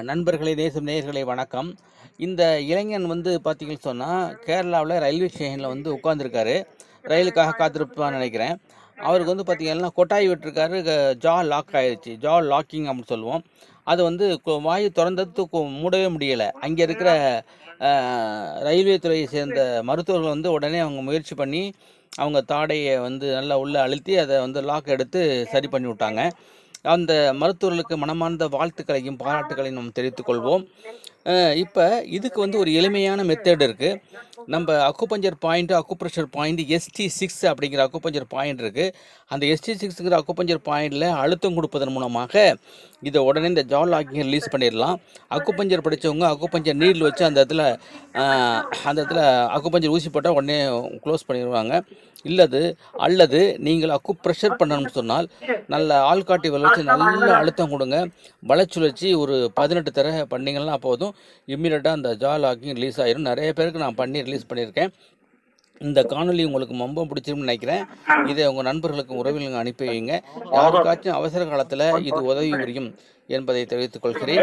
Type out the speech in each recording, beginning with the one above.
நண்பர்களே, நேசம் நேயர்களே வணக்கம். இந்த இளைஞன் வந்து பார்த்தீங்கன்னு சொன்னா, கேரளாவுல ரயில்வே ஸ்டேஷன்ல வந்து உட்காந்துருக்காரு. ரயிலுக்காக காத்திருப்பான்னு நெனைக்கிறேன். அவருக்கு வந்து பார்த்தீங்கன்னா, கொட்டாய் விட்டுருக்காரு. ஜா லாக் ஆயிருச்சு. ஜா லாக்கிங் அப்படின்னு சொல்லுவோம். அது வந்து வாய் தொறந்தது மூடவே முடியல. அங்க இருக்கிற அ ரயில்வே துறையை சேர்ந்த மருத்துவர்கள் வந்து உடனே அவங்க முயற்சி பண்ணி, அவங்க தாடைய வந்து நல்லா உள்ள அழுத்தி, அத வந்து லாக் எடுத்து சரி பண்ணி விட்டாங்க. அந்த மருத்துவர்களுக்கு மனமார்ந்த வாழ்த்துக்களையும், பாராட்டுக்களையும் நாம் தெரிவித்துக் கொள்வோம். இப்ப இதுக்கு வந்து ஒரு எளிமையான மெத்தட் இருக்கு. நம்ப acupuncture point, acupressure point ST6 அப்படிங்கிற அக்குபஞ்சர் பாயிண்ட் இருக்கு. அந்த ST6ங்கிற அக்குபஞ்சர் பாயிண்ட்ல அழுத்தம் குடுப்பதன் மூலமாக, இத உடனே இந்த ஜா லாக்கிங்க ரிலீஸ் பண்ணிறலாம். அக்குபஞ்சர் படிச்சவங்க அக்குபஞ்சர் நீடில் வச்சு அ அந்த இடத்துல அக்குபஞ்சர் ஊசி போட்டா உடனே குளோஸ் பண்ணிருவாங்க. அல்லது நீங்கள் அக்குப்ரெஷர் பண்ணணும்னு சொன்னால், நல்ல ஆள்காட்டி விரல வச்சு நல்லா அழுத்தம் குடுங்க. வலச்சுழற்சி ஒரு 18 தடவ பண்ணீங்கன்னா போதும். இம்மீடியட்டா அந்த ஜா லாக்கிங் ரிலீஸ் ஆயிரும். நெறைய பேருக்கு நான் பண்ணி ரிலீஸ் பண்ணியிருக்கேன். இந்த காணொளி உங்களுக்கு ரொம்ப பிடிச்சிருக்கும்னு நினைக்கிறேன். இதை உங்கள் நண்பர்களுக்கும் உறவினர்களுக்கும் அனுப்பி வைங்க. யாருக்காச்சும் அவசர காலத்தில் இது உதவி புரியும் என்பதை தெரிவித்துக் கொள்கிறேன்.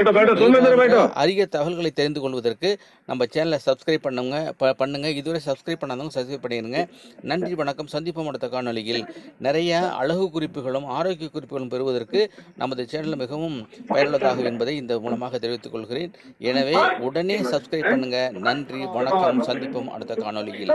அரிய தகவல்களை தெரிந்து கொள்வதற்கு நம்ம சேனலை சப்ஸ்கிரைப் பண்ணுங்க. இதுவரை சப்ஸ்கிரைப் பண்ணாதவங்க சப்ஸ்கிரைப் பண்ணிடுங்க. நன்றி, வணக்கம். சந்திப்போம் அடுத்த காணொளியில். நிறைய அழகு குறிப்புகளும் ஆரோக்கிய குறிப்புகளும் பெறுவதற்கு நமது சேனல் மிகவும் பயனுள்ளதாகும் என்பதை இந்த மூலமாக தெரிவித்துக் கொள்கிறேன். எனவே உடனே சப்ஸ்கிரைப் பண்ணுங்க. நன்றி, வணக்கம். சந்திப்போம் அடுத்த காணொளியில்.